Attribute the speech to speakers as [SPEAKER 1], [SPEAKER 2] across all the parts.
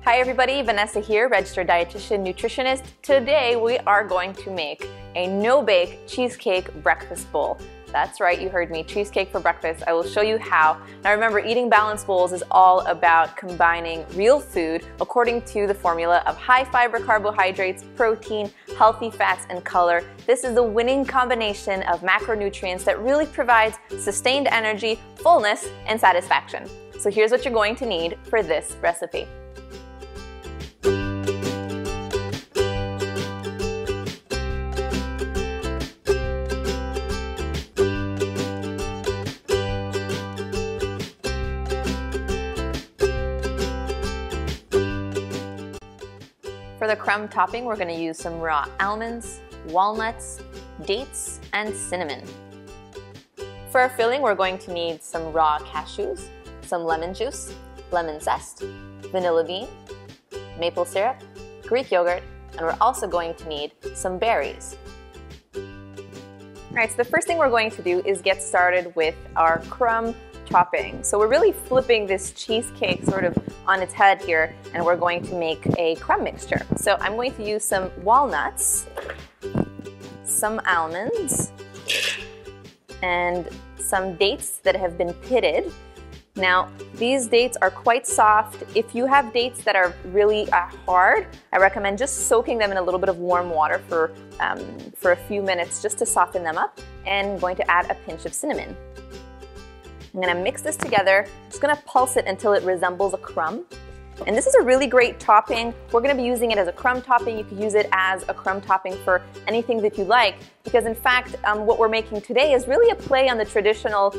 [SPEAKER 1] Hi everybody, Vanessa here, registered dietitian, nutritionist. Today we are going to make a no-bake cheesecake breakfast bowl. That's right, you heard me, cheesecake for breakfast. I will show you how. Now remember, eating balanced bowls is all about combining real food according to the formula of high fiber carbohydrates, protein, healthy fats, and color. This is the winning combination of macronutrients that really provides sustained energy, fullness, and satisfaction. So here's what you're going to need for this recipe. For the crumb topping, we're going to use some raw almonds, walnuts, dates, and cinnamon. For our filling, we're going to need some raw cashews, some lemon juice, lemon zest, vanilla bean, maple syrup, Greek yogurt, and we're also going to need some berries. Alright, so the first thing we're going to do is get started with our crumb topping. So we're really flipping this cheesecake sort of on its head here, and we're going to make a crumb mixture. So I'm going to use some walnuts, some almonds, and some dates that have been pitted. Now, these dates are quite soft. If you have dates that are really hard, I recommend just soaking them in a little bit of warm water for a few minutes just to soften them up. And I'm going to add a pinch of cinnamon. I'm going to mix this together. I'm just going to pulse it until it resembles a crumb. And this is a really great topping. We're going to be using it as a crumb topping. You could use it as a crumb topping for anything that you like, because in fact, what we're making today is really a play on the traditional,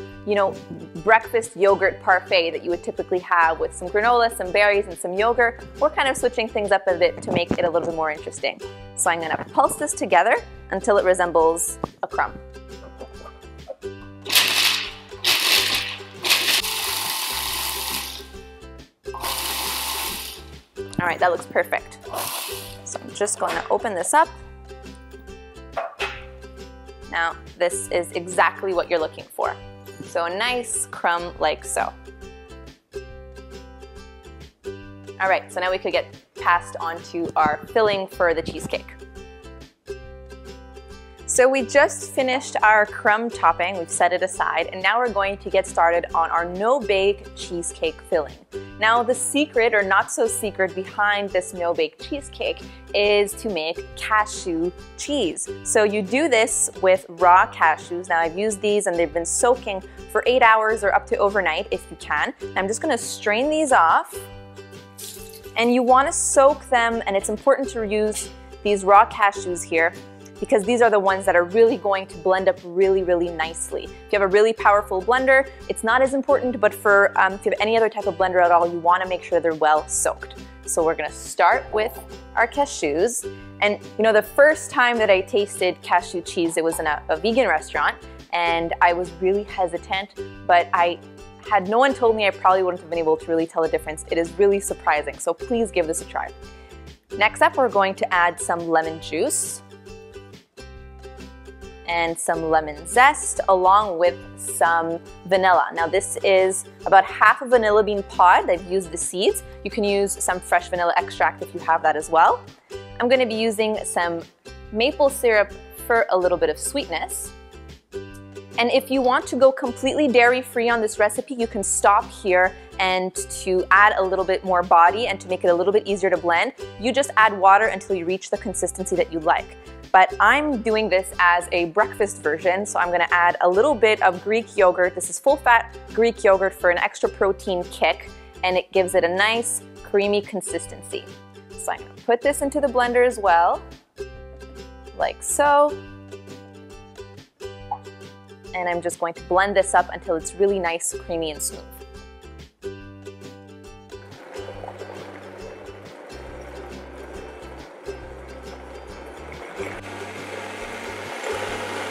[SPEAKER 1] breakfast yogurt parfait that you would typically have with some granola, some berries, and some yogurt. We're kind of switching things up a bit to make it a little bit more interesting. So I'm going to pulse this together until it resembles a crumb. All right, that looks perfect. So I'm just going to open this up. Now, this is exactly what you're looking for. So a nice crumb like so. All right, so now we could get passed on to our filling for the cheesecake. So we just finished our crumb topping, we've set it aside, and now we're going to get started on our no-bake cheesecake filling. Now the secret, or not so secret, behind this no-bake cheesecake is to make cashew cheese. So you do this with raw cashews. Now I've used these and they've been soaking for 8 hours or up to overnight if you can. I'm just going to strain these off, and you want to soak them, and it's important to use these raw cashews here, because these are the ones that are really going to blend up really, really nicely. If you have a really powerful blender, it's not as important, but for if you have any other type of blender at all, you want to make sure they're well soaked. So we're going to start with our cashews. And the first time that I tasted cashew cheese, it was in a vegan restaurant, and I was really hesitant, but had no one told me, I probably wouldn't have been able to really tell the difference. It is really surprising, so please give this a try. Next up, we're going to add some lemon juice and some lemon zest, along with some vanilla. Now this is about half a vanilla bean pod. I've used the seeds. You can use some fresh vanilla extract if you have that as well. I'm going to be using some maple syrup for a little bit of sweetness. And if you want to go completely dairy-free on this recipe, you can stop here, and to add a little bit more body and to make it a little bit easier to blend, you just add water until you reach the consistency that you like. But I'm doing this as a breakfast version, so I'm going to add a little bit of Greek yogurt. This is full-fat Greek yogurt for an extra protein kick, and it gives it a nice creamy consistency. So I'm going to put this into the blender as well, like so. And I'm just going to blend this up until it's really nice, creamy, and smooth.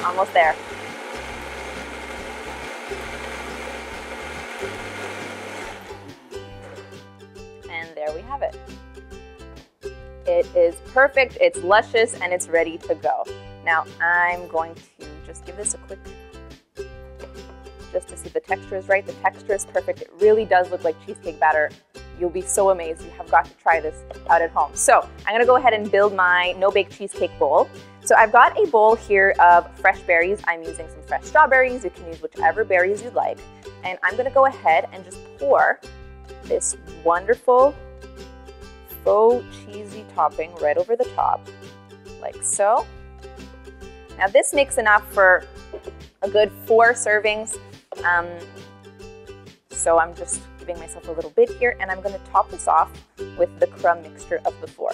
[SPEAKER 1] Almost there. And there we have it. It is perfect, it's luscious, and it's ready to go. Now I'm going to just give this a quick, just to see if the texture is right. The texture is perfect. It really does look like cheesecake batter You'll be so amazed. You have got to try this out at home. So I'm gonna go ahead and build my no-bake cheesecake bowl. So I've got a bowl here of fresh berries. I'm using some fresh strawberries. You can use whichever berries you'd like. And I'm gonna go ahead and just pour this wonderful faux cheesy topping right over the top, like so. Now this makes enough for a good 4 servings. So I'm just giving myself a little bit here, and I'm going to top this off with the crumb mixture of the 4.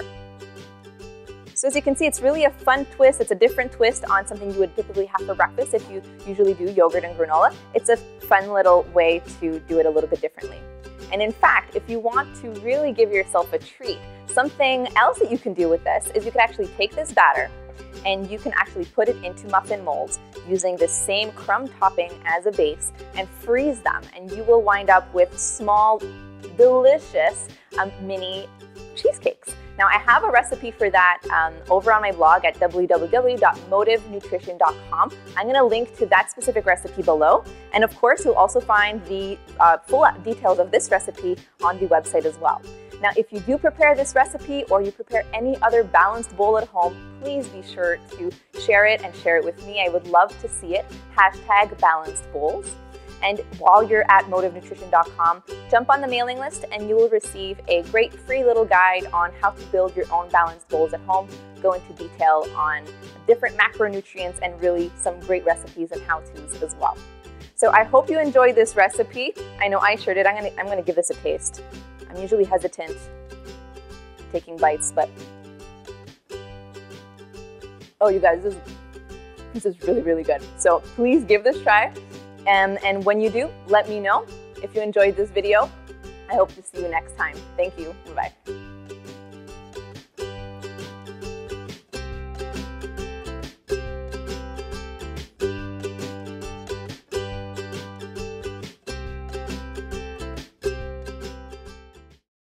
[SPEAKER 1] So as you can see, it's really a fun twist. It's a different twist on something you would typically have for breakfast if you usually do yogurt and granola. It's a fun little way to do it a little bit differently. And in fact, if you want to really give yourself a treat, something else that you can do with this is you can actually take this batter and you can actually put it into muffin molds using the same crumb topping as a base and freeze them, and you will wind up with small, delicious mini cheesecakes. Now I have a recipe for that over on my blog at www.motivenutrition.com. I'm going to link to that specific recipe below, and of course you'll also find the full details of this recipe on the website as well. Now, if you do prepare this recipe or you prepare any other balanced bowl at home, please be sure to share it and share it with me. I would love to see it. #balancedbowls. And while you're at motivenutrition.com, jump on the mailing list and you will receive a great free little guide on how to build your own balanced bowls at home, go into detail on different macronutrients and really some great recipes and how-tos as well. So I hope you enjoyed this recipe. I know I sure did. I'm gonna give this a taste. I'm usually hesitant taking bites, but oh, you guys, this is really, really good. So please give this a try. And when you do, let me know if you enjoyed this video. I hope to see you next time. Thank you. Bye-bye.